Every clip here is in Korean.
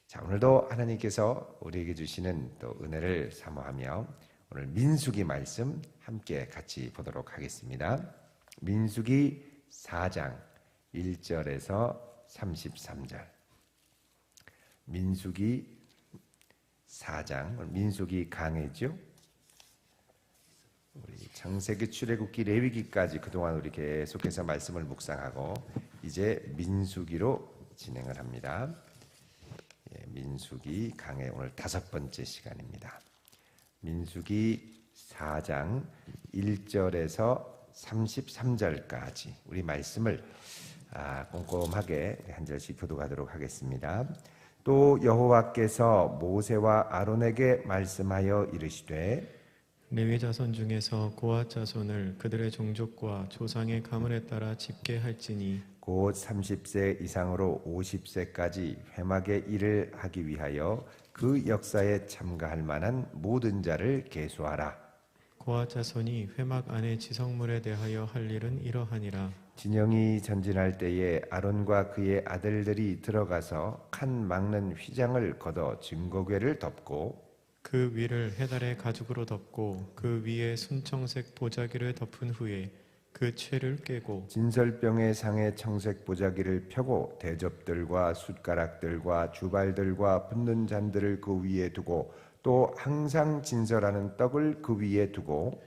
자, 오늘도 하나님께서 우리에게 주시는 또 은혜를 사모하며 오늘 민수기 말씀 함께 같이 보도록 하겠습니다. 민수기 4장 1절에서 33절. 민수기 4장, 민수기 강해죠. 우리 창세기, 출애굽기, 레위기까지 그동안 우리 계속해서 말씀을 묵상하고 이제 민수기로 진행을 합니다. 민수기 강해 오늘 5번째 시간입니다. 민수기 4장 1절에서 33절까지 우리 말씀을 꼼꼼하게 한 절씩 교독하도록 하겠습니다. 또 여호와께서 모세와 아론에게 말씀하여 이르시되 레위 자손 중에서 고핫 자손을 그들의 종족과 조상의 가문에 따라 집계할지니 곧 30세 이상으로 50세까지 회막의 일을 하기 위하여 그 역사에 참가할 만한 모든 자를 계수하라. 고핫 자손이 회막 안의 지성물에 대하여 할 일은 이러하니라. 진영이 전진할 때에 아론과 그의 아들들이 들어가서 칸 막는 휘장을 걷어 증거궤를 덮고 그 위를 해달의 가죽으로 덮고 그 위에 순청색 보자기를 덮은 후에 그 채를 꿰고 진설병의 상에 청색 보자기를 펴고 대접들과 숟가락들과 주발들과 붓는 잔들을 그 위에 두고 또 항상 진설하는 떡을 그 위에 두고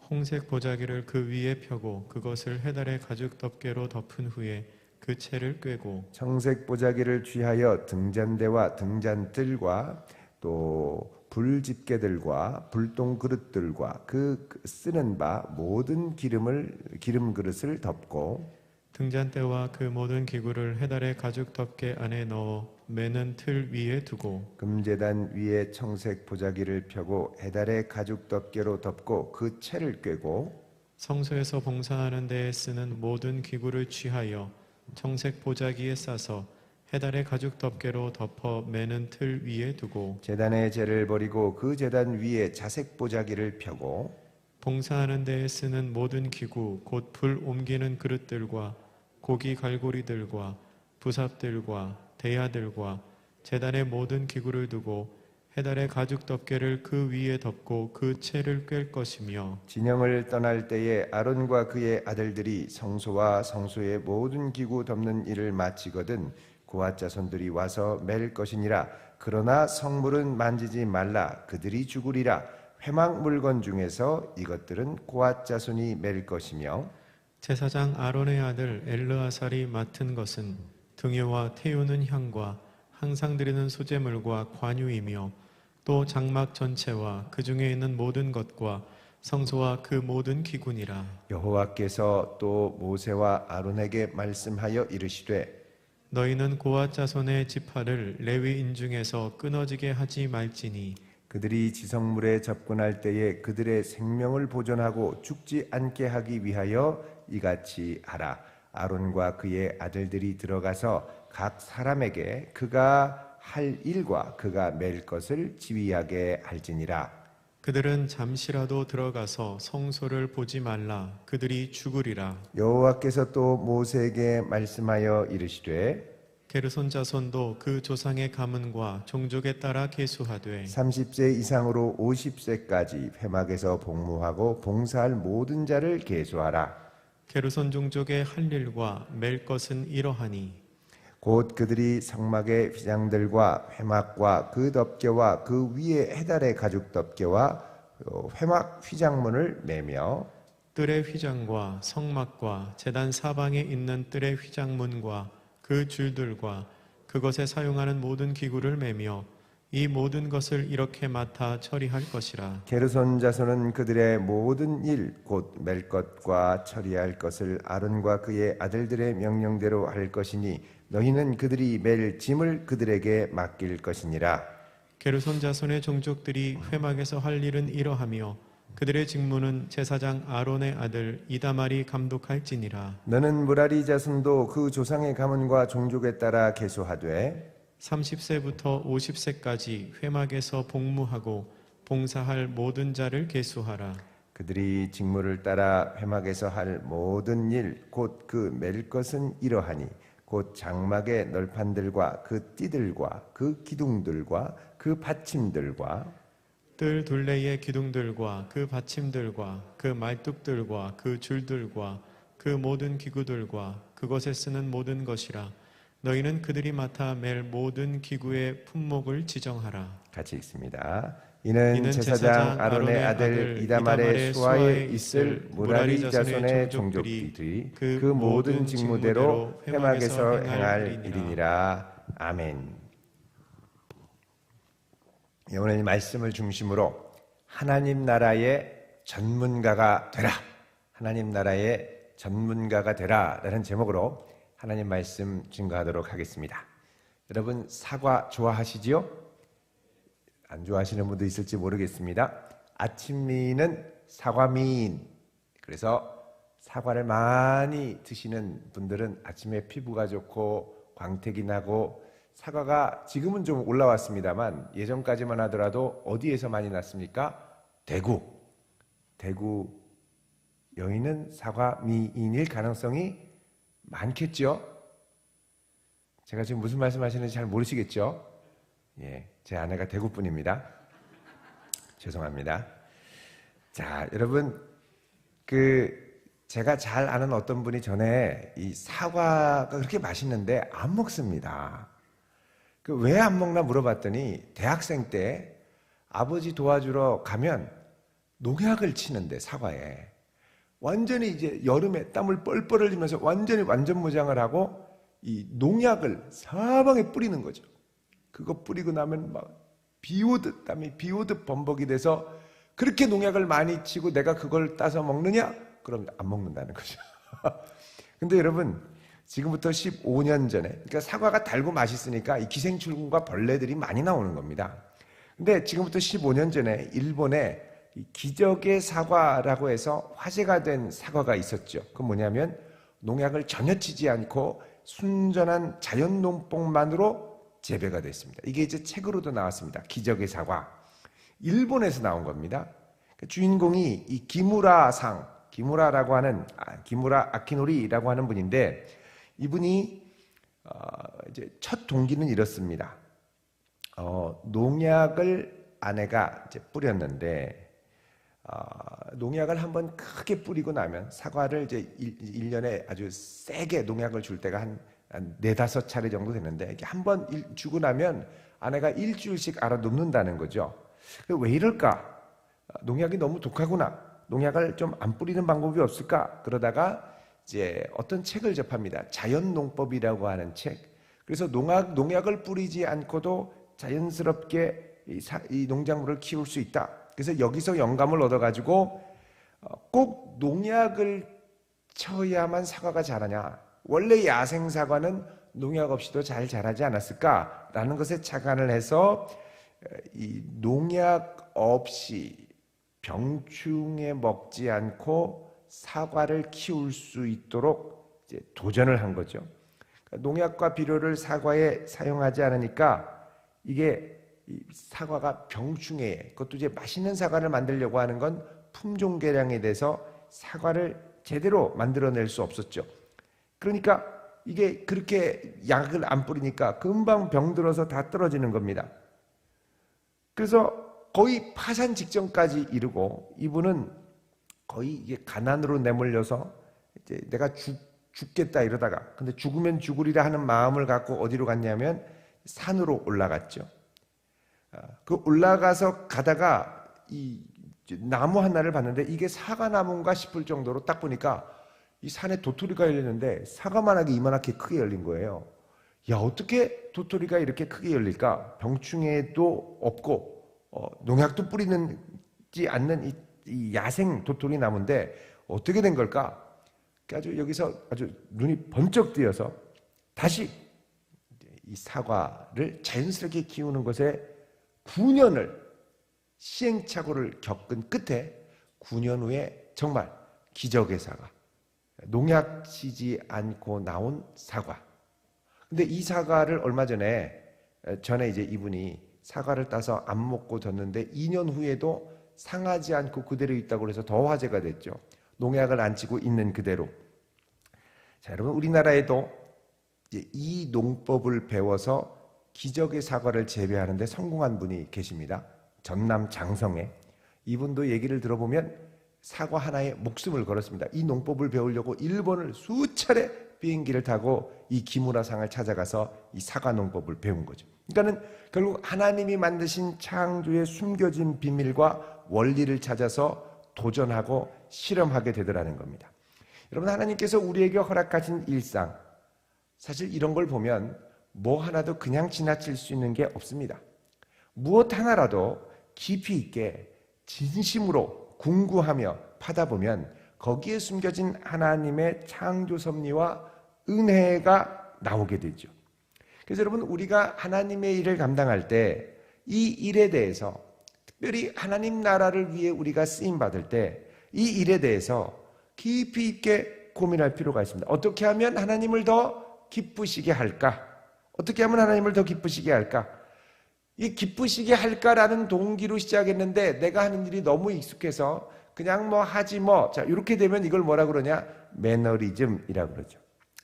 홍색 보자기를 그 위에 펴고 그것을 해달의 가죽 덮개로 덮은 후에 그 채를 꿰고 청색 보자기를 취하여 등잔대와 등잔들과 또 불집게들과 불똥 그릇들과 그 쓰는 바 모든 기름 그릇을 덮고 등잔대와 그 모든 기구를 해달의 가죽 덮개 안에 넣어 매는 틀 위에 두고 금제단 위에 청색 보자기를 펴고 해달의 가죽 덮개로 덮고 그 채를 꿰고 성소에서 봉사하는 데에 쓰는 모든 기구를 취하여 청색 보자기에 싸서 해달의 가죽 덮개로 덮어 매는 틀 위에 두고 제단의 재를 버리고 그 제단 위에 자색 보자기를 펴고 봉사하는 데에 쓰는 모든 기구 곧 불 옮기는 그릇들과 고기 갈고리들과 부삽들과 대야들과 제단의 모든 기구를 두고 해달의 가죽 덮개를 그 위에 덮고 그 채를 꿰 것이며 진영을 떠날 때에 아론과 그의 아들들이 성소와 성소의 모든 기구 덮는 일을 마치거든 고핫 자손들이 와서 맬 것이니라. 그러나 성물은 만지지 말라. 그들이 죽으리라. 회막 물건 중에서 이것들은 고핫 자손이 맬 것이며 제사장 아론의 아들 엘르아살이 맡은 것은 등유와 태우는 향과 항상 드리는 소제물과 관유이며 또 장막 전체와 그 중에 있는 모든 것과 성소와 그 모든 기구니라. 여호와께서 또 모세와 아론에게 말씀하여 이르시되 너희는 고핫 자손의 지파를 레위인 중에서 끊어지게 하지 말지니 그들이 지성물에 접근할 때에 그들의 생명을 보존하고 죽지 않게 하기 위하여 이같이 하라. 아론과 그의 아들들이 들어가서 각 사람에게 그가 할 일과 그가 맬 것을 지휘하게 할지니라. 그들은 잠시라도 들어가서 성소를 보지 말라. 그들이 죽으리라. 여호와께서 또 모세에게 말씀하여 이르시되 게르손 자손도 그 조상의 가문과 종족에 따라 계수하되 30세 이상으로 50세까지 회막에서 복무하고 봉사할 모든 자를 계수하라. 게르손 종족의 할 일과 맬 것은 이러하니 곧 그들이 성막의 휘장들과 회막과 그 덮개와 그 위에 해달의 가죽 덮개와 회막 휘장문을 매며 뜰의 휘장과 성막과 제단 사방에 있는 뜰의 휘장문과 그 줄들과 그것에 사용하는 모든 기구를 매며 이 모든 것을 이렇게 맡아 처리할 것이라. 게르손 자손은 그들의 모든 일 곧 맬 것과 처리할 것을 아론과 그의 아들들의 명령대로 할 것이니 너희는 그들이 맬 짐을 그들에게 맡길 것이니라. 게르손 자손의 종족들이 회막에서 할 일은 이러하며 그들의 직무는 제사장 아론의 아들 이다말이 감독할지니라. 너는 무라리 자손도 그 조상의 가문과 종족에 따라 계수하되 30세부터 50세까지 회막에서 복무하고 봉사할 모든 자를 계수하라. 그들이 직무를 따라 회막에서 할 모든 일 곧 그 맬 것은 이러하니 곧 장막의 널판들과 그 띠들과 그 기둥들과 그 받침들과 뜰 둘레의 기둥들과 그 받침들과 그 말뚝들과 그 줄들과 그 모든 기구들과 그것에 쓰는 모든 것이라. 너희는 그들이 맡아 맬 모든 기구의 품목을 지정하라. 같이 읽습니다. 이는 이는 제사장 아론의 아들 이다말의 수하에 있을 무라리 자손의 종족들이 그 모든 직무대로 회막에서 행할 일이니라. 아멘. 오늘 이 말씀을 중심으로 하나님 나라의 전문가가 되라. 하나님 나라의 전문가가 되라 라는 제목으로 하나님 말씀 증거하도록 하겠습니다. 여러분 사과 좋아하시지요? 안 좋아하시는 분도 있을지 모르겠습니다. 아침미인은 사과미인. 그래서 사과를 많이 드시는 분들은 아침에 피부가 좋고 광택이 나고, 사과가 지금은 좀 올라왔습니다만 예전까지만 하더라도 어디에서 많이 났습니까? 대구 여인은 사과미인일 가능성이 많겠죠? 제가 지금 무슨 말씀하시는지 잘 모르시겠죠? 예, 제 아내가 대구 분입니다. 죄송합니다. 자, 여러분, 제가 잘 아는 어떤 분이 전에 이 사과가 그렇게 맛있는데 안 먹습니다. 왜 안 먹나 물어봤더니 대학생 때 아버지 도와주러 가면 농약을 치는데 사과에 완전히 이제 여름에 땀을 뻘뻘 흘리면서 완전 무장을 하고 이 농약을 사방에 뿌리는 거죠. 그거 뿌리고 나면 막 땀이 비 오듯 범벅이 돼서, 그렇게 농약을 많이 치고 내가 그걸 따서 먹느냐? 그럼 안 먹는다는 거죠. 근데 여러분, 지금부터 15년 전에, 그러니까 사과가 달고 맛있으니까 이 기생충과 벌레들이 많이 나오는 겁니다. 근데 지금부터 15년 전에 일본에 기적의 사과라고 해서 화제가 된 사과가 있었죠. 그건 뭐냐면 농약을 전혀 치지 않고 순전한 자연 농법만으로 재배가 됐습니다. 이게 이제 책으로도 나왔습니다. 기적의 사과. 일본에서 나온 겁니다. 주인공이 이 기무라 아키노리라고 하는 분인데, 이분이 이제 첫 동기는 이렇습니다. 농약을 아내가 이제 뿌렸는데, 농약을 한번 크게 뿌리고 나면, 사과를 이제 1년에 아주 세게 농약을 줄 때가 한 4-5차례 정도 되는데, 이렇게 한번 주고 나면 아내가 일주일씩 알아눕는다는 거죠. 왜 이럴까? 농약이 너무 독하구나. 농약을 좀 안 뿌리는 방법이 없을까? 그러다가 이제 어떤 책을 접합니다. 자연농법이라고 하는 책. 그래서 농약을 뿌리지 않고도 자연스럽게 이 농작물을 키울 수 있다. 그래서 여기서 영감을 얻어가지고 꼭 농약을 쳐야만 사과가 자라냐? 원래 야생 사과는 농약 없이도 잘 자라지 않았을까라는 것에 착안을 해서 이 농약 없이 병충해 먹지 않고 사과를 키울 수 있도록 이제 도전을 한 거죠. 농약과 비료를 사과에 사용하지 않으니까 이게 이 사과가 병충해, 그것도 이제 맛있는 사과를 만들려고 하는 건 품종 개량에 대해서 사과를 제대로 만들어낼 수 없었죠. 그러니까 이게 그렇게 약을 안 뿌리니까 금방 병들어서 다 떨어지는 겁니다. 그래서 거의 파산 직전까지 이르고, 이분은 거의 이게 가난으로 내몰려서 이제 내가 죽겠다 이러다가, 근데 죽으면 죽으리라 하는 마음을 갖고 어디로 갔냐면 산으로 올라갔죠. 그 올라가서 가다가 이 나무 하나를 봤는데 이게 사과나무인가 싶을 정도로 딱 보니까 이 산에 도토리가 열렸는데 사과만하게 이만하게 크게 열린 거예요. 야, 어떻게 도토리가 이렇게 크게 열릴까? 병충해도 없고 농약도 뿌리지 않는 이 야생 도토리 나무인데 어떻게 된 걸까? 아주 여기서 아주 눈이 번쩍 뜨여서 다시 이 사과를 자연스럽게 키우는 것에 9년을 시행착오를 겪은 끝에 9년 후에 정말 기적의 사과, 농약 치지 않고 나온 사과. 근데 이 사과를 얼마 전에 이제 이분이 사과를 따서 안 먹고 뒀는데 2년 후에도 상하지 않고 그대로 있다고 해서 더 화제가 됐죠. 농약을 안 치고 있는 그대로. 자, 여러분, 우리나라에도 이제 이 농법을 배워서 기적의 사과를 재배하는데 성공한 분이 계십니다. 전남 장성에. 이분도 얘기를 들어보면 사과 하나에 목숨을 걸었습니다. 이 농법을 배우려고 일본을 수차례 비행기를 타고 이 기무라상을 찾아가서 이 사과 농법을 배운 거죠. 그러니까는 결국 하나님이 만드신 창조의 숨겨진 비밀과 원리를 찾아서 도전하고 실험하게 되더라는 겁니다. 여러분, 하나님께서 우리에게 허락하신 일상, 사실 이런 걸 보면 뭐 하나도 그냥 지나칠 수 있는 게 없습니다. 무엇 하나라도 깊이 있게 진심으로 궁구하며 파다 보면 거기에 숨겨진 하나님의 창조 섭리와 은혜가 나오게 되죠. 그래서 여러분, 우리가 하나님의 일을 감당할 때 이 일에 대해서, 특별히 하나님 나라를 위해 우리가 쓰임 받을 때 이 일에 대해서 깊이 있게 고민할 필요가 있습니다. 어떻게 하면 하나님을 더 기쁘시게 할까? 어떻게 하면 하나님을 더 기쁘시게 할까? 이 기쁘시게 할까라는 동기로 시작했는데 내가 하는 일이 너무 익숙해서 그냥 뭐 하지 뭐. 자, 이렇게 되면 이걸 뭐라 그러냐? 매너리즘이라고 그러죠.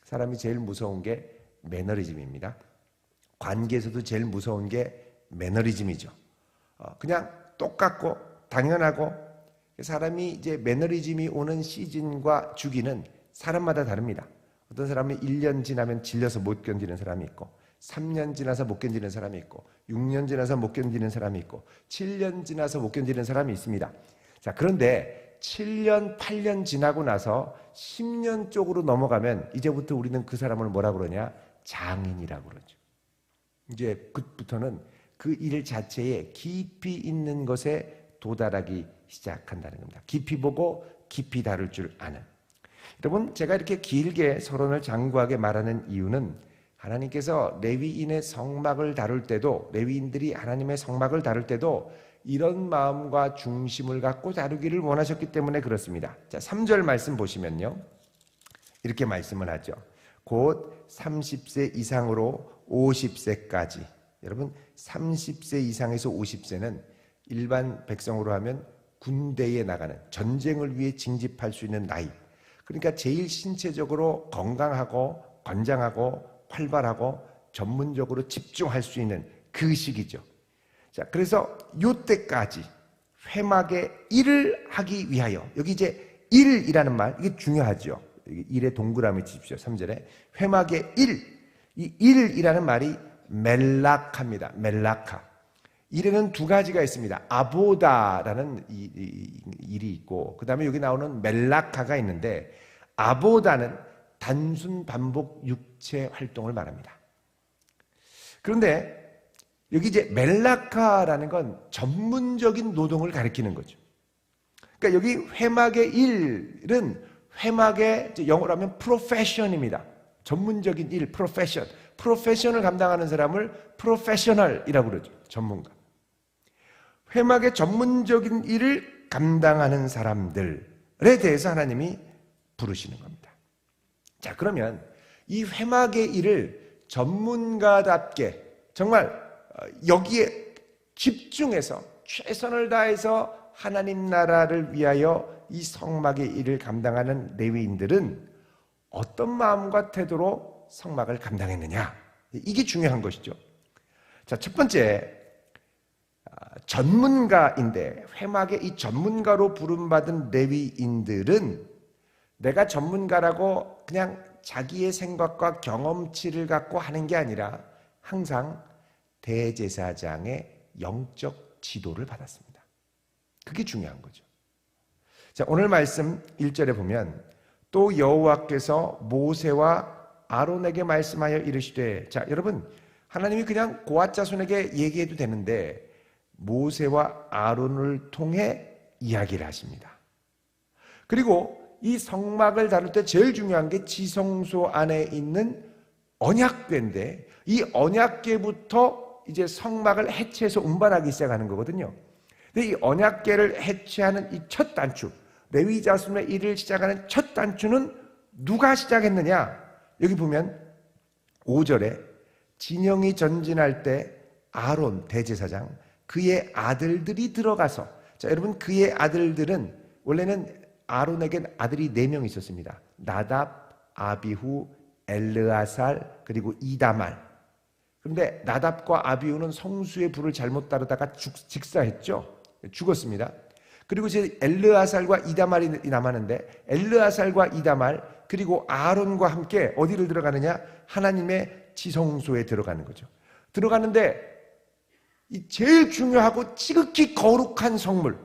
사람이 제일 무서운 게 매너리즘입니다. 관계에서도 제일 무서운 게 매너리즘이죠. 그냥 똑같고 당연하고, 사람이 이제 매너리즘이 오는 시즌과 주기는 사람마다 다릅니다. 어떤 사람이 1년 지나면 질려서 못 견디는 사람이 있고, 3년 지나서 못 견디는 사람이 있고, 6년 지나서 못 견디는 사람이 있고, 7년 지나서 못 견디는 사람이 있습니다. 자, 그런데 7년, 8년 지나고 나서 10년 쪽으로 넘어가면 이제부터 우리는 그 사람을 뭐라 그러냐? 장인이라고 그러죠. 이제 그부터는 그 일 자체에 깊이 있는 것에 도달하기 시작한다는 겁니다. 깊이 보고 깊이 다룰 줄 아는. 여러분, 제가 이렇게 길게 서론을 장구하게 말하는 이유는 하나님께서 레위인의 성막을 다룰 때도, 레위인들이 하나님의 성막을 다룰 때도 이런 마음과 중심을 갖고 다루기를 원하셨기 때문에 그렇습니다. 자, 3절 말씀 보시면요, 이렇게 말씀을 하죠. 곧 30세 이상으로 50세까지. 여러분, 30세 이상에서 50세는 일반 백성으로 하면 군대에 나가는, 전쟁을 위해 징집할 수 있는 나이. 그러니까 제일 신체적으로 건강하고 건장하고 활발하고 전문적으로 집중할 수 있는 그 시기죠. 자, 그래서 이때까지 회막의 일을 하기 위하여, 여기 이제 일이라는 말, 이게 중요하죠. 일에 동그라미 치십시오. 3절에 회막의 일, 이 일이라는 말이 멜라카입니다. 멜라카. 일에는 두 가지가 있습니다. 아보다라는 일이 있고, 그 다음에 여기 나오는 멜라카가 있는데, 아보다는 단순 반복 육체 활동을 말합니다. 그런데 여기 이제 멜라카라는 건 전문적인 노동을 가리키는 거죠. 그러니까 여기 회막의 일은 회막의 영어로 하면 프로페션입니다. 전문적인 일, 프로페션. 프로페션을 감당하는 사람을 프로페셔널이라고 그러죠. 전문가. 회막의 전문적인 일을 감당하는 사람들에 대해서 하나님이 부르시는 겁니다. 자, 그러면 이 회막의 일을 전문가답게 정말 여기에 집중해서 최선을 다해서 하나님 나라를 위하여 이 성막의 일을 감당하는 레위인들은 어떤 마음과 태도로 성막을 감당했느냐, 이게 중요한 것이죠. 자, 첫 번째, 전문가인데, 회막의 이 전문가로 부름받은 레위인들은 내가 전문가라고 그냥 자기의 생각과 경험치를 갖고 하는 게 아니라 항상 대제사장의 영적 지도를 받았습니다. 그게 중요한 거죠. 자, 오늘 말씀 1절에 보면 또 여호와께서 모세와 아론에게 말씀하여 이르시되, 자, 여러분, 하나님이 그냥 고앗 자손에게 얘기해도 되는데 모세와 아론을 통해 이야기를 하십니다. 그리고 이 성막을 다룰 때 제일 중요한 게 지성소 안에 있는 언약궤인데, 이 언약궤부터 이제 성막을 해체해서 운반하기 시작하는 거거든요. 근데 이 언약궤를 해체하는 이 첫 단추, 레위 자손의 일을 시작하는 첫 단추는 누가 시작했느냐? 여기 보면 5절에 진영이 전진할 때 아론 대제사장, 그의 아들들이 들어가서, 자, 여러분, 그의 아들들은 원래는 아론에겐 아들이 4명 있었습니다. 나답, 아비후, 엘르아살 그리고 이다말. 그런데 나답과 아비후는 성수의 불을 잘못 따르다가 직사했죠. 죽었습니다. 그리고 이제 엘르아살과 이다말이 남았는데 엘르아살과 이다말 그리고 아론과 함께 어디를 들어가느냐? 하나님의 지성소에 들어가는 거죠. 들어가는데 이 제일 중요하고 지극히 거룩한 성물,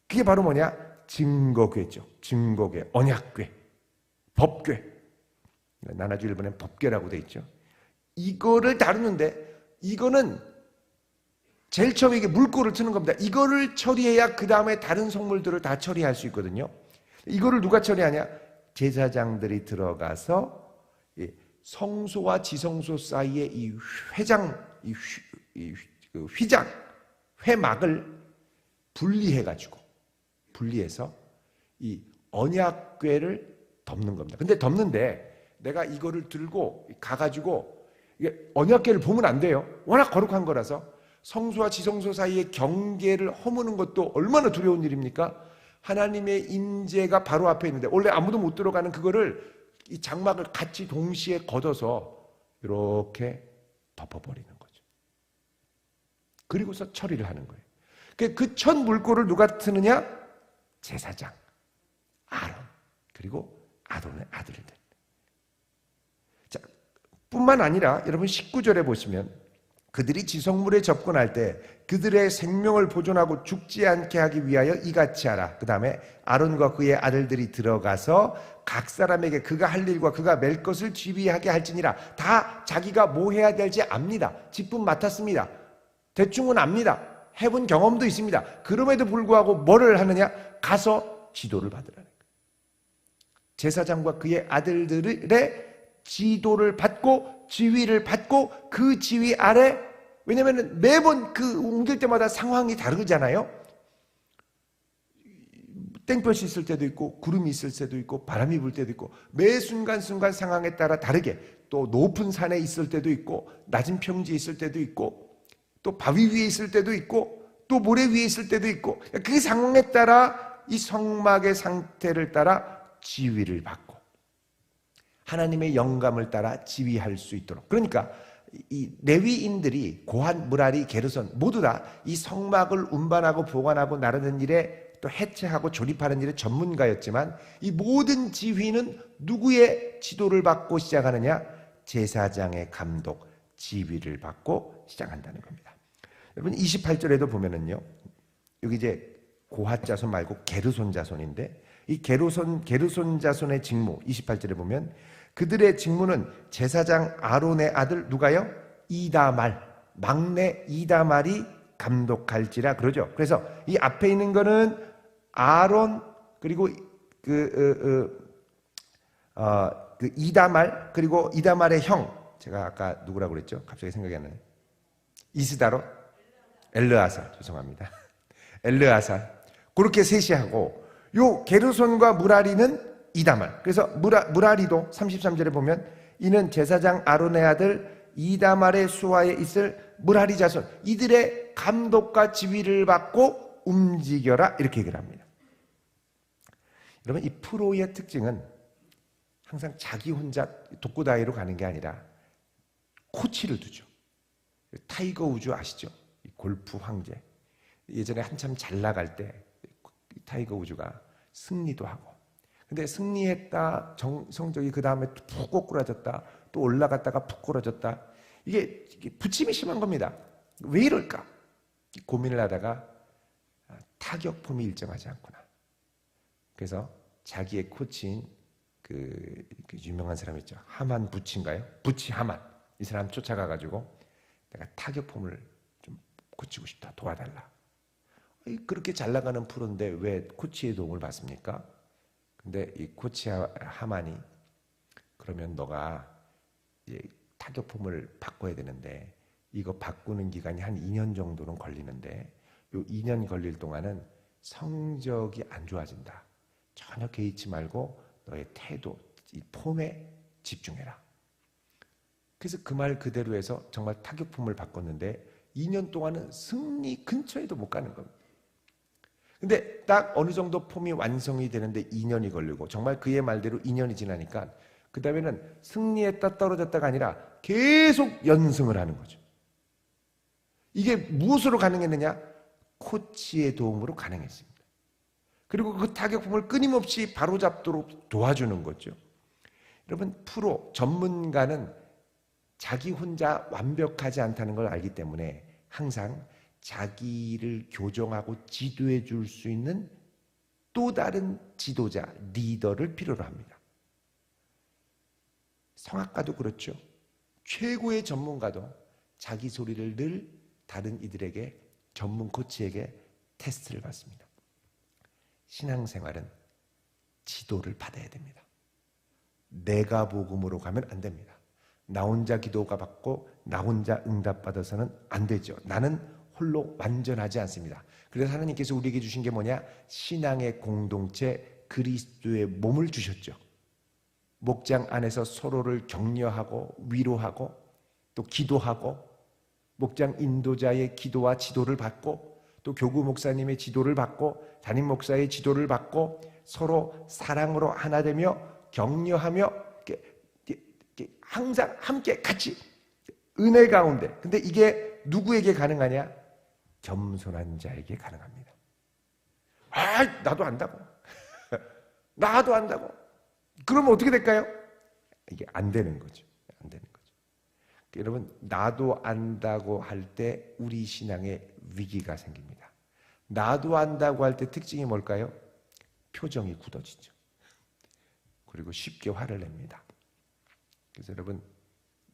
그게 바로 뭐냐? 증거궤죠. 증거궤, 언약궤, 법궤. 나나주 일본엔 법궤라고 돼 있죠. 이거를 다루는데 이거는 제일 처음에 이게 물꼬를 트는 겁니다. 이거를 처리해야 그 다음에 다른 성물들을 다 처리할 수 있거든요. 이거를 누가 처리하냐? 제사장들이 들어가서 성소와 지성소 사이에 이 회장, 그 휘장, 회막을 분리해서 이 언약궤를 덮는 겁니다. 근데 덮는데 내가 이거를 들고 가가지고 이게 언약궤를 보면 안 돼요. 워낙 거룩한 거라서. 성소와 지성소 사이의 경계를 허무는 것도 얼마나 두려운 일입니까? 하나님의 임재가 바로 앞에 있는데 원래 아무도 못 들어가는 그거를 이 장막을 같이 동시에 걷어서 이렇게 덮어버리는 거죠. 그리고서 처리를 하는 거예요. 그 첫 물꼬를 누가 트느냐? 제사장 아론 그리고 아론의 아들들. 자, 뿐만 아니라 여러분 19절에 보시면 그들이 지성물에 접근할 때 그들의 생명을 보존하고 죽지 않게 하기 위하여 이같이 하라. 그 다음에 아론과 그의 아들들이 들어가서 각 사람에게 그가 할 일과 그가 맬 것을 지휘하게 할지니라. 다 자기가 뭐 해야 될지 압니다. 직분 맡았습니다. 대충은 압니다. 해본 경험도 있습니다. 그럼에도 불구하고 뭐를 하느냐? 가서 지도를 받으라는 거예요. 제사장과 그의 아들들의 지도를 받고 지휘를 받고 그 지휘 아래, 왜냐하면 매번 그 옮길 때마다 상황이 다르잖아요. 땡볕이 있을 때도 있고 구름이 있을 때도 있고 바람이 불 때도 있고 매 순간순간 상황에 따라 다르게 또 높은 산에 있을 때도 있고 낮은 평지에 있을 때도 있고 또 바위 위에 있을 때도 있고 또 모래 위에 있을 때도 있고 그 상황에 따라 이 성막의 상태를 따라 지휘를 받고 하나님의 영감을 따라 지휘할 수 있도록. 그러니까 이 레위인들이 고한, 무라리, 게르손 모두 다 이 성막을 운반하고 보관하고 나르는 일에 또 해체하고 조립하는 일의 전문가였지만 이 모든 지휘는 누구의 지도를 받고 시작하느냐? 제사장의 감독, 지휘를 받고 시작한다는 겁니다. 여러분 28절에도 보면은요. 여기 이제 고핫 자손 말고 게르손 자손인데 이 게르손 자손의 직무 28절에 보면 그들의 직무는 제사장 아론의 아들 누가요? 이다말, 막내 이다말이 감독할지라 그러죠. 그래서 이 앞에 있는 거는 아론 그리고 그 이다말 그리고 이다말의 형, 제가 아까 누구라고 그랬죠? 갑자기 생각이 안 나요. 이스다롯, 엘르아살, 죄송합니다. 엘르아살 그렇게 셋이 하고 요 게르손과 무라리는 이다말. 그래서 무라리도 33절에 보면 이는 제사장 아론의 아들 이다말의 수하에 있을 무라리 자손, 이들의 감독과 지휘를 받고 움직여라 이렇게 얘기를 합니다. 여러분 이 프로의 특징은 항상 자기 혼자 독고다이로 가는 게 아니라 코치를 두죠. 타이거 우즈 아시죠? 골프 황제. 예전에 한참 잘 나갈 때 타이거 우즈가 승리도 하고, 근데 승리했다 성적이 그 다음에 푹 꼬꾸라졌다, 또 올라갔다가 푹 꼬꾸라졌다. 이게 부침이 심한 겁니다. 왜 이럴까? 고민을 하다가 타격폼이 일정하지 않구나. 그래서 자기의 코치인 그 유명한 사람 있죠. 하만 부치인가요? 부치 하만. 이 사람 쫓아가가지고 내가 타격폼을 좀 고치고 싶다. 도와달라. 그렇게 잘 나가는 프로인데 왜 코치의 도움을 받습니까? 근데 이 코치 하만이 그러면 너가 이제 타격폼을 바꿔야 되는데 이거 바꾸는 기간이 한 2년 정도는 걸리는데 요 2년 걸릴 동안은 성적이 안 좋아진다. 전혀 개의치 말고 너의 태도, 이 폼에 집중해라. 그래서 그 말 그대로 해서 정말 타격폼을 바꿨는데 2년 동안은 승리 근처에도 못 가는 겁니다. 근데 딱 어느 정도 폼이 완성이 되는데 2년이 걸리고 정말 그의 말대로 2년이 지나니까 그 다음에는 승리했다 떨어졌다가 아니라 계속 연승을 하는 거죠. 이게 무엇으로 가능했느냐? 코치의 도움으로 가능했습니다. 그리고 그 타격폼을 끊임없이 바로잡도록 도와주는 거죠. 여러분, 프로, 전문가는 자기 혼자 완벽하지 않다는 걸 알기 때문에 항상 자기를 교정하고 지도해 줄 수 있는 또 다른 지도자, 리더를 필요로 합니다. 성악가도 그렇죠. 최고의 전문가도 자기 소리를 늘 다른 이들에게, 전문 코치에게 테스트를 받습니다. 신앙생활은 지도를 받아야 됩니다. 내가 복음으로 가면 안 됩니다. 나 혼자 기도가 받고 나 혼자 응답받아서는 안 되죠. 나는 홀로 완전하지 않습니다. 그래서 하나님께서 우리에게 주신 게 뭐냐? 신앙의 공동체, 그리스도의 몸을 주셨죠. 목장 안에서 서로를 격려하고 위로하고 또 기도하고, 목장 인도자의 기도와 지도를 받고, 또 교구 목사님의 지도를 받고, 담임 목사의 지도를 받고, 서로 사랑으로 하나 되며 격려하며 항상 함께 같이 은혜 가운데. 근데 이게 누구에게 가능하냐? 겸손한 자에게 가능합니다. 아, 나도 안다고. 나도 안다고. 그러면 어떻게 될까요? 이게 안 되는 거죠. 안 되는 거죠. 여러분, 나도 안다고 할 때 우리 신앙에 위기가 생깁니다. 나도 안다고 할 때 특징이 뭘까요? 표정이 굳어지죠. 그리고 쉽게 화를 냅니다. 그래서 여러분,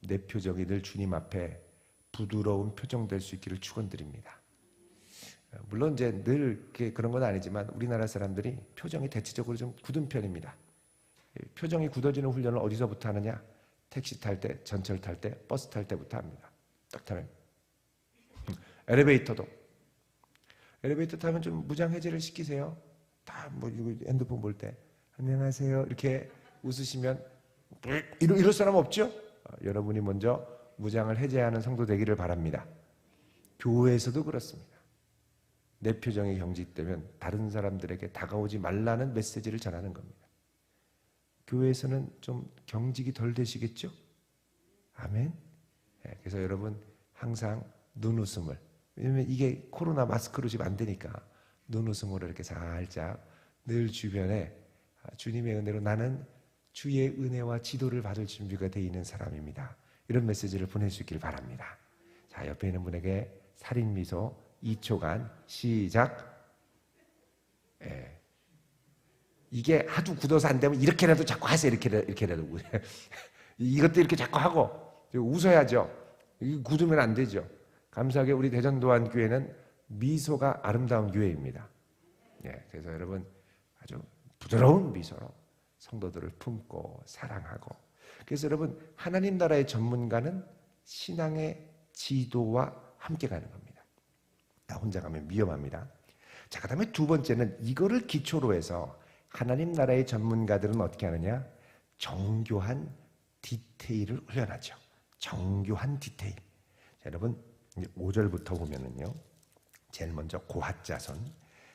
내 표정이 늘 주님 앞에 부드러운 표정 될 수 있기를 축원드립니다. 물론 이제 늘 그런 건 아니지만 우리나라 사람들이 표정이 대체적으로 좀 굳은 편입니다. 표정이 굳어지는 훈련을 어디서부터 하느냐? 택시 탈 때, 전철 탈 때, 버스 탈 때부터 합니다. 딱 타면. 엘리베이터 타면 좀 무장해제를 시키세요. 다 뭐 핸드폰 볼 때 안녕하세요 이렇게 웃으시면 이럴 사람 없죠? 여러분이 먼저 무장을 해제하는 성도 되기를 바랍니다. 교회에서도 그렇습니다. 내 표정이 경직되면 다른 사람들에게 다가오지 말라는 메시지를 전하는 겁니다. 교회에서는 좀 경직이 덜 되시겠죠? 아멘. 그래서 여러분 항상 눈웃음을, 왜냐면 이게 코로나 마스크로 지금 안 되니까 눈웃음으로 이렇게 살짝 늘 주변에 주님의 은혜로 나는 주의 은혜와 지도를 받을 준비가 되어 있는 사람입니다. 이런 메시지를 보낼 수 있기를 바랍니다. 자, 옆에 있는 분에게 살인 미소 2초간 시작. 이게 하도 굳어서 안 되면 이렇게라도 자꾸 하세요. 이렇게라도. 이것도 이렇게 자꾸 하고 웃어야죠. 굳으면 안 되죠. 감사하게 우리 대전도안교회는 미소가 아름다운 교회입니다. 그래서 여러분 아주 부드러운 미소로 성도들을 품고 사랑하고. 그래서 여러분, 하나님 나라의 전문가는 신앙의 지도와 함께 가는 겁니다. 나 혼자 가면 위험합니다. 자, 그 다음에 두 번째는 이거를 기초로 해서 하나님 나라의 전문가들은 어떻게 하느냐? 정교한 디테일을 훈련하죠. 정교한 디테일. 자, 여러분 5절부터 보면은요, 제일 먼저 고핫자손,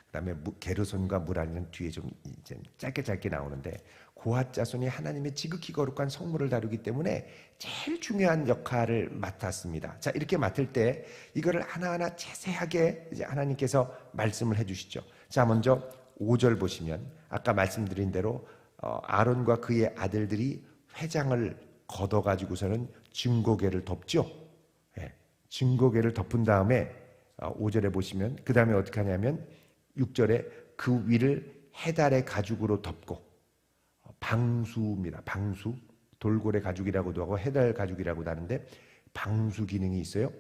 그 다음에 게르손과 무라리는 뒤에 좀 이제 짧게 나오는데, 고핫자손이 하나님의 지극히 거룩한 성물을 다루기 때문에 제일 중요한 역할을 맡았습니다. 자, 이렇게 맡을 때 이거를 하나하나 자세하게 이제 하나님께서 말씀을 해주시죠. 자, 먼저 5절 보시면 아까 말씀드린 대로 아론과 그의 아들들이 회장을 걷어가지고서는 증거궤를 덮죠. 증거궤를 덮은 다음에 5절에 보시면 그 다음에 어떻게 하냐면 6절에 그 위를 해달의 가죽으로 덮고, 방수입니다. 방수, 돌고래 가죽이라고도 하고 해달 가죽이라고도 하는데 방수 기능이 있어요.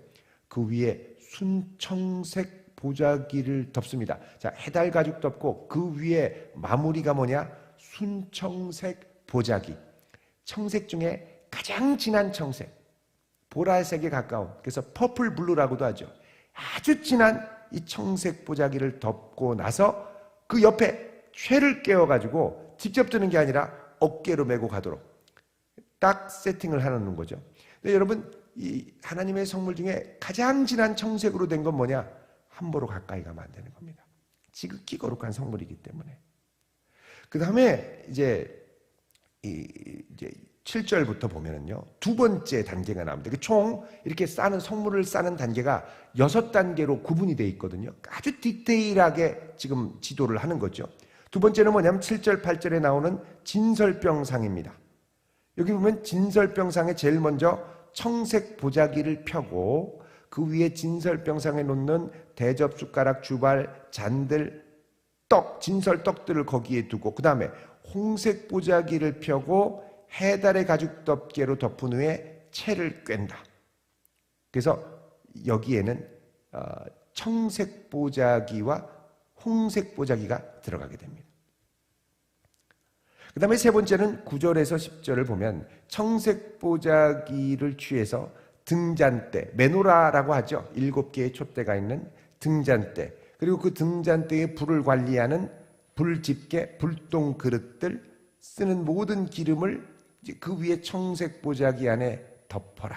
그 위에 순청색 보자기를 덮습니다. 자, 해달 가죽 덮고 그 위에 마무리가 뭐냐? 순청색 보자기. 청색 중에 가장 진한 청색, 보라색에 가까운, 그래서 퍼플 블루라고도 하죠. 아주 진한 이 청색 보자기를 덮고 나서 그 옆에 쇠를 깨워가지고 직접 드는 게 아니라 어깨로 메고 가도록 딱 세팅을 해놓는 거죠. 근데 여러분, 이 하나님의 성물 중에 가장 진한 청색으로 된 건 뭐냐? 함부로 가까이 가면 안 되는 겁니다. 지극히 거룩한 성물이기 때문에. 그 다음에 이제 7절부터 보면은요, 두 번째 단계가 나옵니다. 총 이렇게 싸는 성물을 싸는 단계가 6단계로 구분이 되어 있거든요. 아주 디테일하게 지금 지도를 하는 거죠. 두 번째는 뭐냐면 7절, 8절에 나오는 진설병상입니다. 여기 보면 진설병상에 제일 먼저 청색 보자기를 펴고 그 위에 진설병상에 놓는 대접, 숟가락, 주발, 잔들, 떡, 진설떡들을 거기에 두고 그 다음에 홍색 보자기를 펴고 해달의 가죽 덮개로 덮은 후에 채를 꿰다. 그래서 여기에는 청색 보자기와 홍색 보자기가 들어가게 됩니다. 그 다음에 세 번째는 9절에서 10절을 보면 청색 보자기를 취해서 등잔대, 메노라라고 하죠. 7개의 촛대가 있는 등잔대, 그리고 그 등잔대에 불을 관리하는 불집게, 불똥 그릇들 쓰는 모든 기름을 그 위에 청색 보자기 안에 덮어라.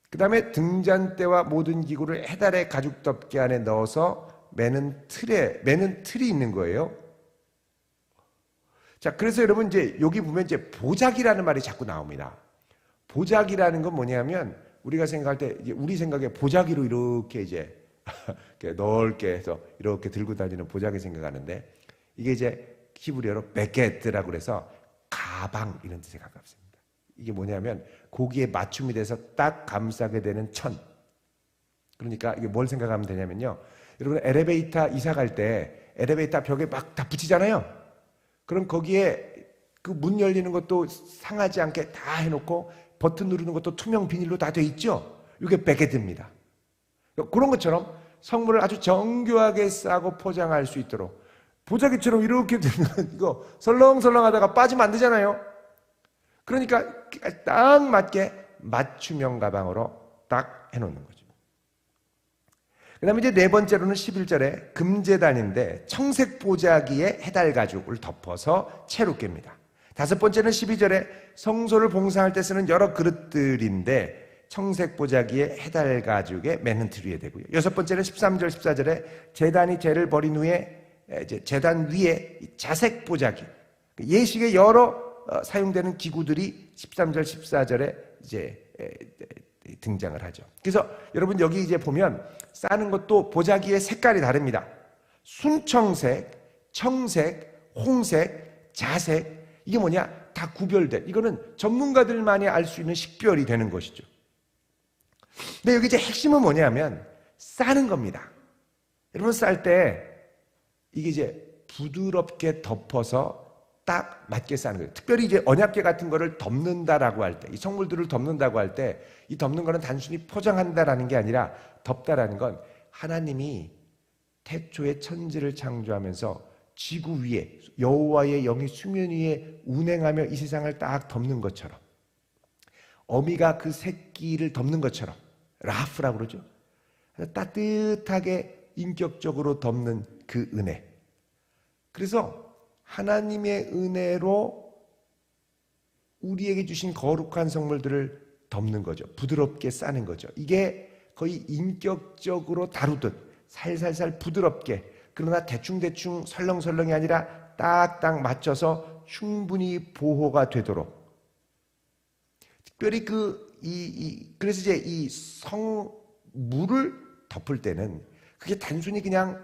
그 다음에 등잔대와 모든 기구를 해달의 가죽 덮개 안에 넣어서 매는 틀이 있는 거예요. 자, 그래서 여러분 이제 여기 보면 이제 보자기라는 말이 자꾸 나옵니다. 보자기라는 건 뭐냐면 우리가 생각할 때 우리 생각에 보자기로 이렇게 이제 넓게 해서 이렇게 들고 다니는 보자기 생각하는데 이게 이제 히브리어로 베게트라고 그래서 가방 이런 뜻에 가깝습니다. 이게 뭐냐면 고기에 맞춤이 돼서 딱 감싸게 되는 천. 그러니까 이게 뭘 생각하면 되냐면요. 여러분 엘리베이터 이사 갈 때 엘리베이터 벽에 막 다 붙이잖아요. 그럼 거기에 그 문 열리는 것도 상하지 않게 다 해놓고 버튼 누르는 것도 투명 비닐로 다 돼 있죠. 이게 베게트입니다. 그런 것처럼 성물을 아주 정교하게 싸고 포장할 수 있도록 보자기처럼 이렇게 되면 이거 설렁설렁하다가 빠지면 안 되잖아요. 그러니까 딱 맞게 맞춤형 가방으로 딱 해놓는 거죠. 그 다음에 이제 네 번째로는 11절에 금제단인데 청색 보자기에 해달 가죽을 덮어서 채로 깹니다. 다섯 번째는 12절에 성소를 봉사할 때 쓰는 여러 그릇들인데 청색 보자기에 해달 가죽에 매는 틀 위에 되고요. 여섯 번째는 13절 14절에 제단이 죄를 버린 후에 이제 제단 위에 자색 보자기, 예식에 여러 사용되는 기구들이 13절 14절에 이제 등장을 하죠. 그래서 여러분 여기 이제 보면 싸는 것도 보자기의 색깔이 다릅니다. 순청색, 청색, 홍색, 자색, 이게 뭐냐? 다 구별된, 이거는 전문가들만이 알 수 있는 식별이 되는 것이죠. 근데 여기 이제 핵심은 뭐냐면 싸는 겁니다. 여러분 쌀 때 이게 이제 부드럽게 덮어서 딱 맞게 싸는 거예요. 특별히 이제 언약궤 같은 거를 덮는다라고 할 때, 이 성물들을 덮는다고 할 때, 이 덮는 거는 단순히 포장한다라는 게 아니라 덮다라는 건 하나님이 태초에 천지를 창조하면서 지구 위에 여호와의 영이 수면 위에 운행하며 이 세상을 딱 덮는 것처럼, 어미가 그 새끼를 덮는 것처럼, 라프라고 그러죠. 따뜻하게 인격적으로 덮는 그 은혜. 그래서 하나님의 은혜로 우리에게 주신 거룩한 성물들을 덮는 거죠. 부드럽게 싸는 거죠. 이게 거의 인격적으로 다루듯 살살살 부드럽게, 그러나 대충대충 설렁설렁이 아니라 딱딱 맞춰서 충분히 보호가 되도록. 특별히 그래서 이제 이 성물을 덮을 때는 그게 단순히 그냥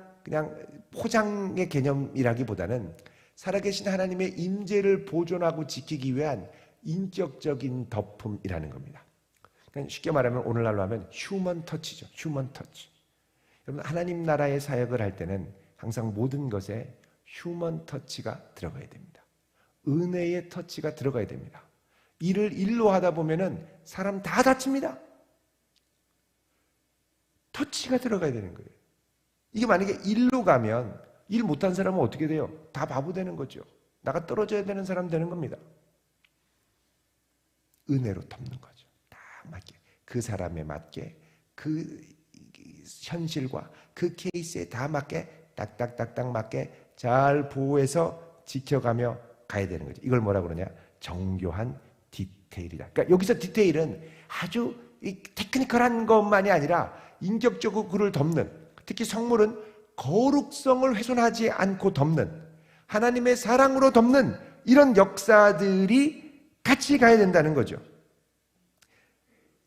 포장의 개념이라기보다는 살아계신 하나님의 임재를 보존하고 지키기 위한 인격적인 덮음이라는 겁니다. 그러니까 쉽게 말하면 오늘날로 하면 휴먼 터치죠. 휴먼 터치. 여러분 하나님 나라의 사역을 할 때는 항상 모든 것에 휴먼 터치가 들어가야 됩니다. 은혜의 터치가 들어가야 됩니다. 일을 일로 하다 보면은 사람 다 다칩니다. 터치가 들어가야 되는 거예요. 이게 만약에 일로 가면 일 못한 사람은 어떻게 돼요? 다 바보 되는 거죠. 나가 떨어져야 되는 사람 되는 겁니다. 은혜로 덮는 거죠. 딱 맞게, 그 사람에 맞게, 그 현실과 그 케이스에 다 맞게 딱딱딱딱 맞게 잘 보호해서 지켜가며 가야 되는 거죠. 이걸 뭐라 그러냐? 정교한 디테일이다. 그러니까 여기서 디테일은 아주 테크니컬한 것만이 아니라 인격적으로 그를 덮는, 특히 성물은 거룩성을 훼손하지 않고 덮는, 하나님의 사랑으로 덮는 이런 역사들이 같이 가야 된다는 거죠.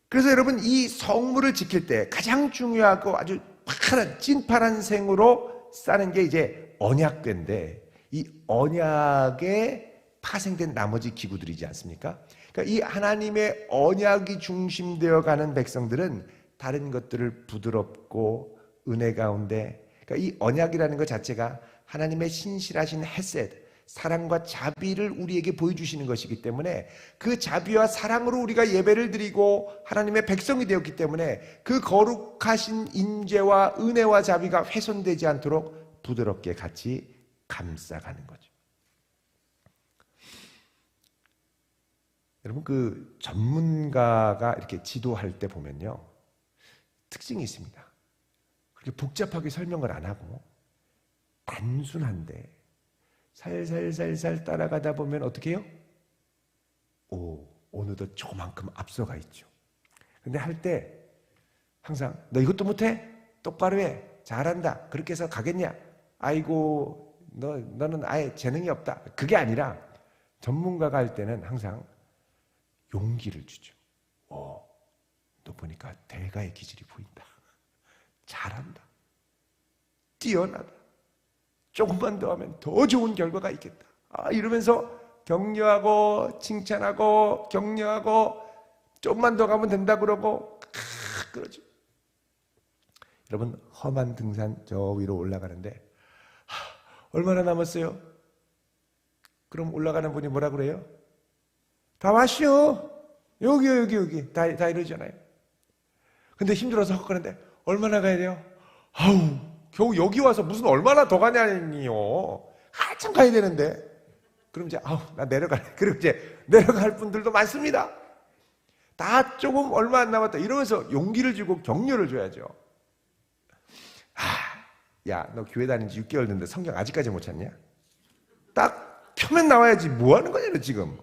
그래서 여러분, 이 성물을 지킬 때 가장 중요하고 아주 파란, 찐파란 생으로 싸는 게 이제 언약궤인데, 이 언약에 파생된 나머지 기구들이지 않습니까? 그러니까 이 하나님의 언약이 중심되어 가는 백성들은 다른 것들을 부드럽고 은혜 가운데, 그러니까 이 언약이라는 것 자체가 하나님의 신실하신 헤셋, 사랑과 자비를 우리에게 보여주시는 것이기 때문에, 그 자비와 사랑으로 우리가 예배를 드리고 하나님의 백성이 되었기 때문에 그 거룩하신 인재와 은혜와 자비가 훼손되지 않도록 부드럽게 같이 감싸가는 거죠. 여러분, 그 전문가가 이렇게 지도할 때 보면요, 특징이 있습니다. 그렇게 복잡하게 설명을 안 하고 단순한데 살살살살 따라가다 보면 어떻게 해요? 어느덧 저만큼 앞서가 있죠. 근데 할 때 항상 너 이것도 못해? 똑바로 해. 잘한다. 그렇게 해서 가겠냐? 아이고 너는 아예 재능이 없다. 그게 아니라 전문가가 할 때는 항상 용기를 주죠. 너 보니까 대가의 기질이 보인다. 잘한다. 뛰어나다. 조금만 더 하면 더 좋은 결과가 있겠다. 이러면서 격려하고 칭찬하고 격려하고 조금만 더 가면 된다 그러고 그러죠. 여러분, 험한 등산 저 위로 올라가는데 얼마나 남았어요? 그럼 올라가는 분이 뭐라 그래요? 다 왔슈. 여기 다 이러잖아요. 근데 힘들어서 헛가는데 얼마나 가야 돼요? 겨우 여기 와서 무슨 얼마나 더 가냐니요. 한참 가야 되는데. 그럼 이제 나 내려갈래. 그리고 이제 내려갈 분들도 많습니다. 다 조금 얼마 안 남았다 이러면서 용기를 주고 격려를 줘야죠. 야, 너 교회 다닌 지 6개월 됐는데 성경 아직까지 못 찾냐? 딱 표면 나와야지. 뭐 하는 거냐 너 지금?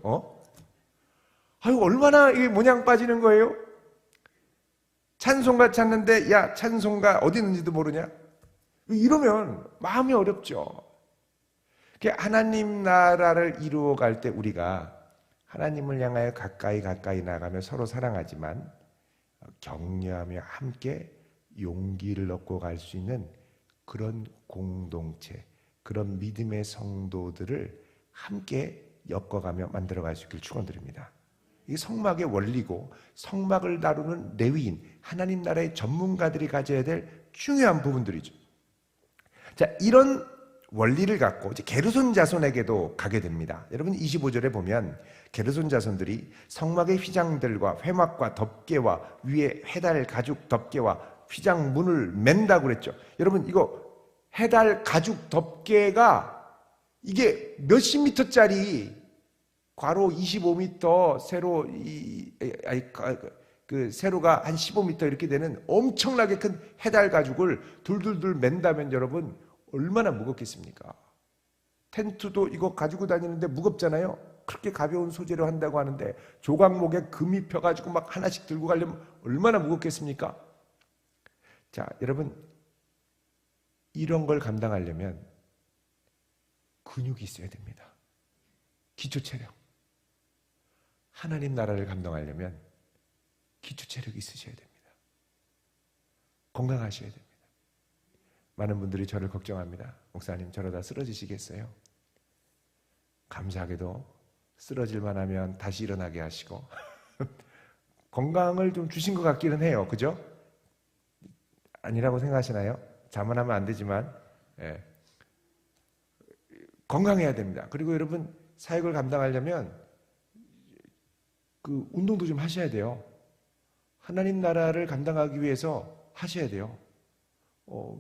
얼마나 이게 모양 빠지는 거예요? 찬송가 찾는데 야, 찬송가 어디 있는지도 모르냐? 이러면 마음이 어렵죠. 하나님 나라를 이루어갈 때 우리가 하나님을 향하여 가까이 나가며 서로 사랑하지만 격려하며 함께 용기를 얻고 갈 수 있는 그런 공동체, 그런 믿음의 성도들을 함께 엮어가며 만들어갈 수 있길 축원드립니다. 이 성막의 원리고 성막을 다루는 레위인, 하나님 나라의 전문가들이 가져야 될 중요한 부분들이죠. 자, 이런 원리를 갖고 이제 게르손 자손에게도 가게 됩니다. 여러분 25절에 보면 게르손 자손들이 성막의 휘장들과 회막과 덮개와 위에 해달 가죽 덮개와 휘장 문을 맨다고 그랬죠. 여러분 이거 해달 가죽 덮개가 이게 몇십 미터짜리 괄호 25m, 세로 세로가 한 15m 이렇게 되는 엄청나게 큰 해달 가죽을 둘둘둘 맨다면 여러분 얼마나 무겁겠습니까? 텐트도 이거 가지고 다니는데 무겁잖아요. 그렇게 가벼운 소재로 한다고 하는데 조각목에 금이 펴가지고 막 하나씩 들고 가려면 얼마나 무겁겠습니까? 자, 여러분 이런 걸 감당하려면 근육이 있어야 됩니다. 기초체력. 하나님 나라를 감당하려면 기초체력이 있으셔야 됩니다. 건강하셔야 됩니다. 많은 분들이 저를 걱정합니다. 목사님 저러다 쓰러지시겠어요? 감사하게도 쓰러질만 하면 다시 일어나게 하시고 건강을 좀 주신 것 같기는 해요. 그죠? 아니라고 생각하시나요? 자만하면 안 되지만 건강해야 됩니다. 그리고 여러분 사역을 감당하려면 그 운동도 좀 하셔야 돼요. 하나님 나라를 감당하기 위해서 하셔야 돼요.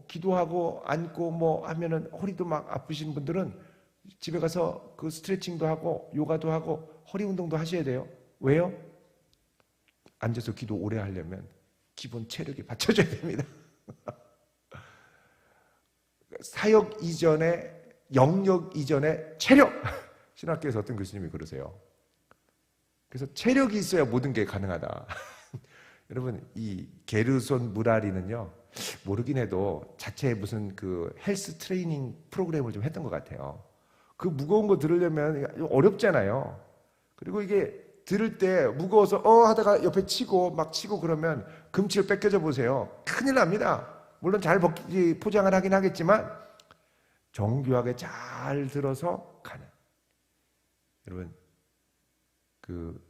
기도하고 앉고 뭐 하면은 허리도 막 아프신 분들은 집에 가서 그 스트레칭도 하고 요가도 하고 허리 운동도 하셔야 돼요. 왜요? 앉아서 기도 오래 하려면 기본 체력이 받쳐줘야 됩니다. 사역 이전에 영역 이전에 체력. 신학교에서 어떤 교수님이 그러세요. 그래서 체력이 있어야 모든 게 가능하다. 여러분 이 게르손 무라리는요 모르긴 해도 자체에 무슨 그 헬스 트레이닝 프로그램을 좀 했던 것 같아요. 그 무거운 거 들으려면 어렵잖아요. 그리고 이게 들을 때 무거워서 하다가 옆에 치고 막 치고 그러면 금치를 뺏겨져 보세요. 큰일 납니다. 물론 잘 포장을 하긴 하겠지만 정교하게 잘 들어서 가는. 여러분 그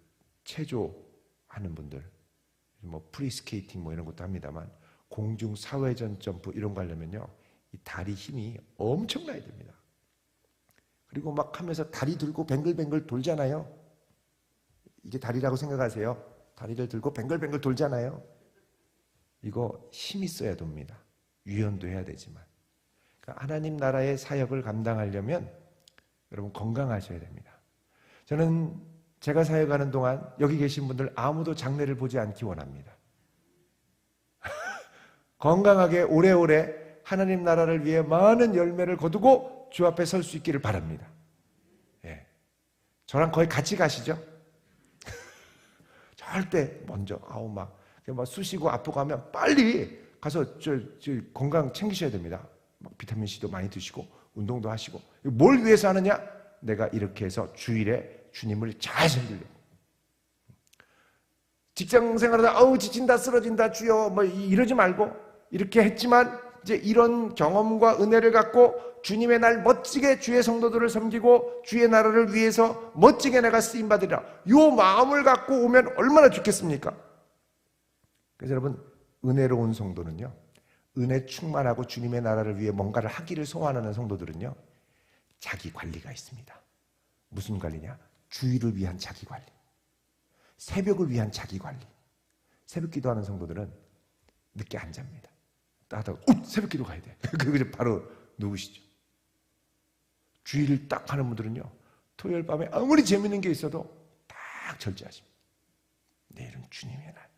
체조하는 분들 뭐 프리스케이팅 뭐 이런 것도 합니다만 공중 사회전 점프 이런 거 하려면요 이 다리 힘이 엄청나야 됩니다. 그리고 막 하면서 다리 들고 뱅글뱅글 돌잖아요. 이게 다리라고 생각하세요. 다리를 들고 뱅글뱅글 돌잖아요. 이거 힘이 있어야 됩니다. 유연도 해야 되지만. 그러니까 하나님 나라의 사역을 감당하려면 여러분 건강하셔야 됩니다. 저는 제가 사역하는 동안 여기 계신 분들 아무도 장래를 보지 않기 원합니다. 건강하게 오래오래 하나님 나라를 위해 많은 열매를 거두고 주 앞에 설 수 있기를 바랍니다. 예. 저랑 거의 같이 가시죠? 절대 먼저 막 쑤시고 아프고 하면 빨리 가서 저 건강 챙기셔야 됩니다. 비타민 C도 많이 드시고 운동도 하시고. 뭘 위해서 하느냐? 내가 이렇게 해서 주일에 주님을 잘 섬기려고. 직장 생활하다 지친다 쓰러진다 주여 뭐 이러지 말고 이렇게 했지만 이제 이런 경험과 은혜를 갖고 주님의 날 멋지게 주의 성도들을 섬기고 주의 나라를 위해서 멋지게 내가 쓰임받으리라. 이 마음을 갖고 오면 얼마나 좋겠습니까? 그래서 여러분 은혜로운 성도는요 은혜 충만하고 주님의 나라를 위해 뭔가를 하기를 소원하는 성도들은요 자기 관리가 있습니다. 무슨 관리냐? 주일을 위한 자기 관리, 새벽을 위한 자기 관리. 새벽 기도하는 성도들은 늦게 안 잡니다. 하다가 새벽 기도 가야 돼. 그리고 바로 누우시죠. 주일을 딱 하는 분들은요 토요일 밤에 아무리 재밌는 게 있어도 딱 절제하십니다. 내일은 주님의 날,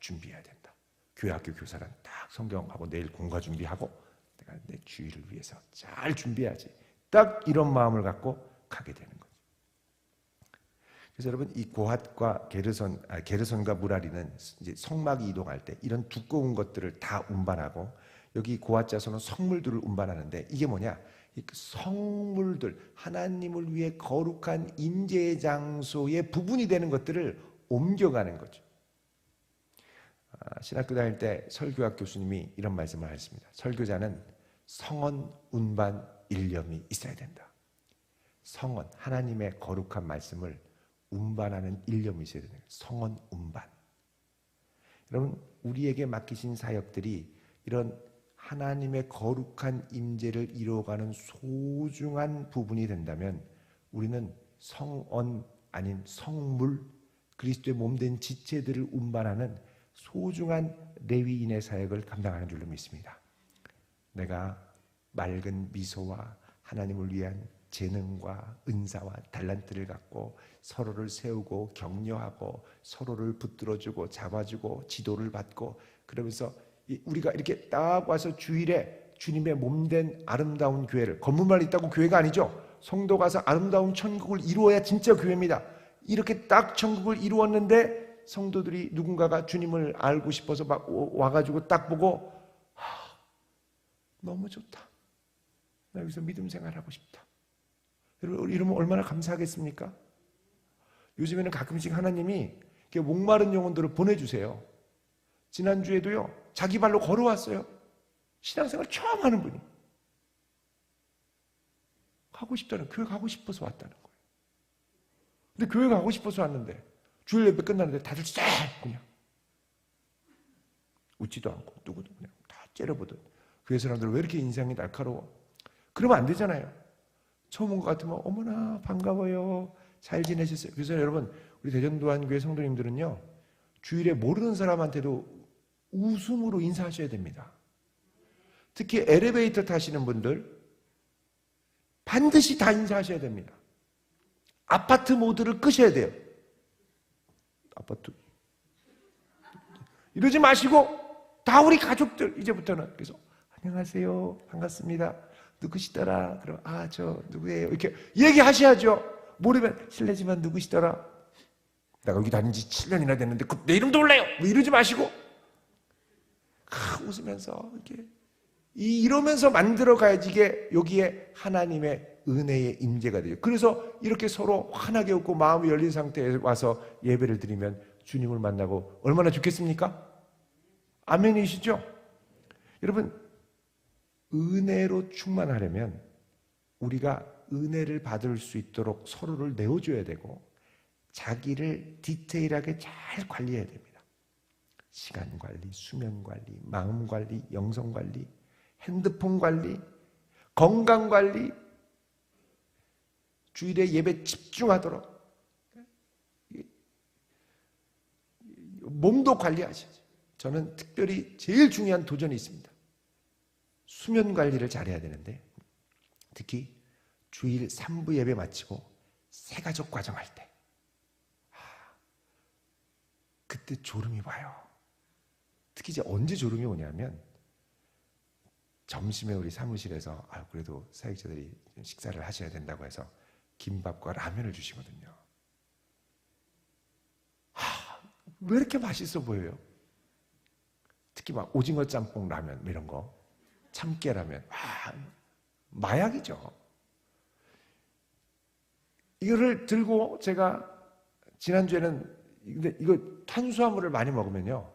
준비해야 된다. 교회 학교 교사란 딱 성경하고 내일 공과 준비하고 내가 내 주일을 위해서 잘 준비해야지. 딱 이런 마음을 갖고 가게 되는 거죠. 그래서 여러분 이 고핫과 게르손과 무라리는 이제 성막이 이동할 때 이런 두꺼운 것들을 다 운반하고 여기 고핫 자손은 성물들을 운반하는데 이게 뭐냐? 이 성물들 하나님을 위해 거룩한 임재의 장소의 부분이 되는 것들을 옮겨가는 거죠. 신학교 다닐 때 설교학 교수님이 이런 말씀을 하셨습니다. 설교자는 성언 운반 일념이 있어야 된다. 성언 하나님의 거룩한 말씀을 운반하는 일념이 있어야 된다. 성언 운반. 여러분 우리에게 맡기신 사역들이 이런 하나님의 거룩한 임재를 이루어가는 소중한 부분이 된다면 우리는 성언 아닌 성물 그리스도의 몸된 지체들을 운반하는 소중한 레위인의 사역을 감당하는 줄로 믿습니다. 내가 맑은 미소와 하나님을 위한 재능과 은사와 달란트를 갖고 서로를 세우고 격려하고 서로를 붙들어주고 잡아주고 지도를 받고 그러면서 우리가 이렇게 딱 와서 주일에 주님의 몸된 아름다운 교회를 건물만 있다고 교회가 아니죠. 성도 가서 아름다운 천국을 이루어야 진짜 교회입니다. 이렇게 딱 천국을 이루었는데 성도들이 누군가가 주님을 알고 싶어서 막 와가지고 딱 보고 너무 좋다. 나 여기서 믿음 생활하고 싶다. 여러분 이러면 얼마나 감사하겠습니까? 요즘에는 가끔씩 하나님이 목마른 영혼들을 보내주세요. 지난주에도요 자기 발로 걸어왔어요. 신앙생활 처음 하는 분이 가고 싶다는 교회 가고 싶어서 왔다는 거예요. 근데 교회 가고 싶어서 왔는데 주일 예배 끝났는데 다들 쎄 그냥 웃지도 않고 누구도 그냥 다 째려보던 교회 사람들은 왜 이렇게 인상이 날카로워? 그러면 안 되잖아요. 처음 온 것 같으면 어머나 반가워요. 잘 지내셨어요? 그래서 여러분 우리 대전도안교회 성도님들은요 주일에 모르는 사람한테도 웃음으로 인사하셔야 됩니다. 특히 엘리베이터 타시는 분들 반드시 다 인사하셔야 됩니다. 아파트 모드를 끄셔야 돼요. 아파트 이러지 마시고 다 우리 가족들 이제부터는 그래서 안녕하세요 반갑습니다 누구시더라 그럼 저 누구예요 이렇게 얘기하셔야죠. 모르면 실례지만 누구시더라 내가 여기 다닌 지 7년이나 됐는데 내 이름도 몰라요 뭐 이러지 마시고 웃으면서 이렇게 이러면서 만들어 가야지 이게 여기에 하나님의 은혜의 임재가 되죠. 그래서 이렇게 서로 환하게 웃고 마음이 열린 상태에 와서 예배를 드리면 주님을 만나고 얼마나 좋겠습니까? 아멘이시죠? 여러분, 은혜로 충만하려면 우리가 은혜를 받을 수 있도록 서로를 내어줘야 되고 자기를 디테일하게 잘 관리해야 됩니다. 시간 관리, 수면 관리, 마음 관리, 영성 관리, 핸드폰 관리, 건강 관리, 주일에 예배 집중하도록 몸도 관리하셔야죠. 저는 특별히 제일 중요한 도전이 있습니다. 수면 관리를 잘해야 되는데 특히 주일 3부 예배 마치고 새가족 과정할 때 그때 졸음이 와요. 특히 이제 언제 졸음이 오냐면 점심에 우리 사무실에서 그래도 사역자들이 식사를 하셔야 된다고 해서 김밥과 라면을 주시거든요. 왜 이렇게 맛있어 보여요? 특히 막 오징어 짬뽕 라면 이런 거, 참깨 라면, 마약이죠. 이거를 들고 제가 지난주에는 근데 이거 탄수화물을 많이 먹으면요.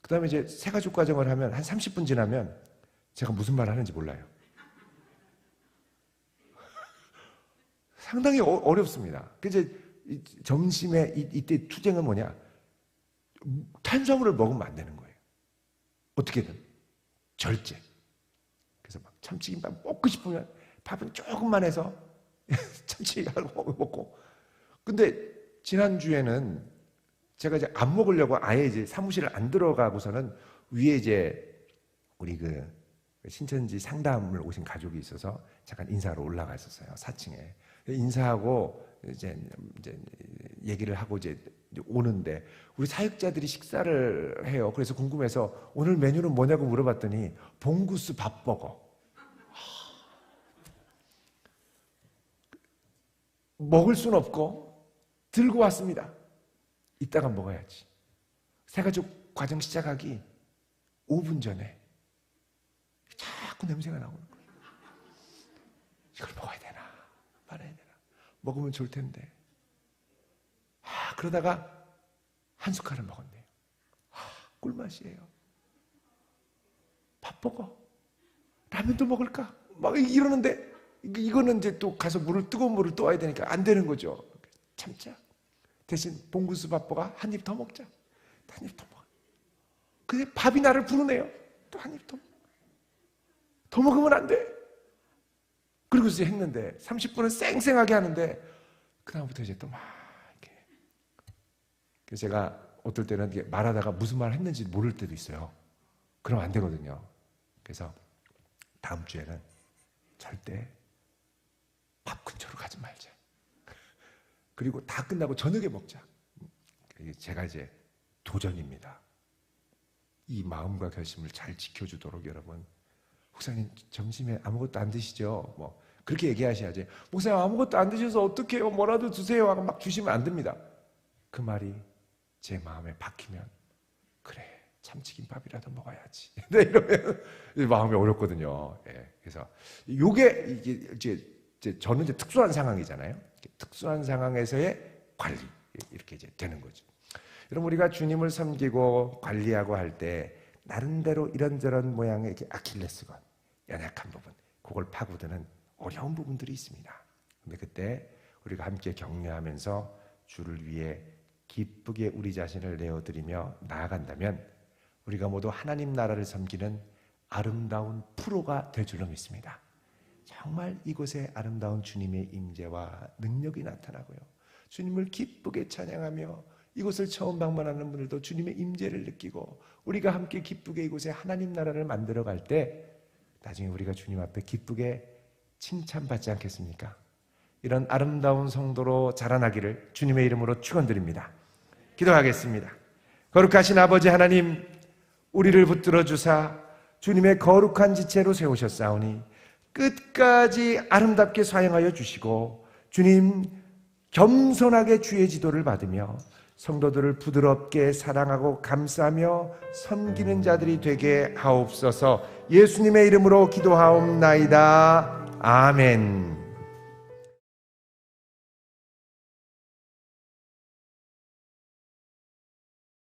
그 다음에 이제 새가족 과정을 하면 한 30분 지나면 제가 무슨 말 하는지 몰라요. 상당히 어렵습니다. 그래서 점심에 이때 투쟁은 뭐냐? 탄수화물을 먹으면 안 되는 거예요. 어떻게든. 절제. 그래서 막 참치김밥 먹고 싶으면 밥은 조금만 해서 참치김밥 먹고. 근데 지난주에는 제가 이제 안 먹으려고 아예 이제 사무실을 안 들어가고서는 위에 이제 우리 그 신천지 상담을 오신 가족이 있어서 잠깐 인사하러 올라가 있었어요. 4층에. 인사하고 이제 얘기를 하고 이제 오는데 우리 사역자들이 식사를 해요. 그래서 궁금해서 오늘 메뉴는 뭐냐고 물어봤더니 봉구스 밥버거. 먹을 수는 없고 들고 왔습니다. 이따가 먹어야지. 새가족 과정 시작하기 5분 전에 자꾸 냄새가 나오는 거예요. 이걸 먹어야 되나 말아야 되나. 먹으면 좋을 텐데. 그러다가 한 숟갈을 먹었네요. 꿀맛이에요. 밥 먹어. 라면도 먹을까? 막 이러는데 이거는 이제 또 가서 뜨거운 물을 떠와야 되니까 안 되는 거죠. 참자. 대신 봉구수 밥버가 한 입 더 먹자. 한 입 더 먹어. 근데 밥이 나를 부르네요. 또 한 입 더 먹어. 더 먹으면 안 돼. 그리고 이제 했는데 30분은 쌩쌩하게 하는데 그다음부터 이제 또 막 이렇게. 그래서 제가 어떨 때는 이게 말하다가 무슨 말 했는지 모를 때도 있어요. 그러면 안 되거든요. 그래서 다음 주에는 절대 밥 근처로 가지 말자. 그리고 다 끝나고 저녁에 먹자. 제가 이제 도전입니다. 이 마음과 결심을 잘 지켜주도록 여러분. 목사님 점심에 아무것도 안 드시죠? 뭐 그렇게 얘기하셔야지. 목사님 아무것도 안 드셔서 어떡해요? 뭐라도 드세요 하고 막 주시면 안 됩니다. 그 말이 제 마음에 박히면 그래 참치김밥이라도 먹어야지. 네, 이러면 마음이 어렵거든요. 예, 그래서 이게 이제 저는 이제 특수한 상황이잖아요. 특수한 상황에서의 관리 이렇게 이제 되는 거죠. 여러분 우리가 주님을 섬기고 관리하고 할 때 나름대로 이런저런 모양의 이렇게 아킬레스건 연약한 부분 그걸 파고드는 어려운 부분들이 있습니다. 근데 그때 우리가 함께 격려하면서 주를 위해 기쁘게 우리 자신을 내어드리며 나아간다면 우리가 모두 하나님 나라를 섬기는 아름다운 프로가 될 줄로 믿습니다. 정말 이곳에 아름다운 주님의 임재와 능력이 나타나고요. 주님을 기쁘게 찬양하며 이곳을 처음 방문하는 분들도 주님의 임재를 느끼고 우리가 함께 기쁘게 이곳에 하나님 나라를 만들어 갈 때 나중에 우리가 주님 앞에 기쁘게 칭찬받지 않겠습니까? 이런 아름다운 성도로 자라나기를 주님의 이름으로 축원드립니다. 기도하겠습니다. 거룩하신 아버지 하나님, 우리를 붙들어 주사 주님의 거룩한 지체로 세우셨사오니 끝까지 아름답게 사용하여 주시고 주님 겸손하게 주의 지도를 받으며 성도들을 부드럽게 사랑하고 감싸며 섬기는 자들이 되게 하옵소서. 예수님의 이름으로 기도하옵나이다. 아멘.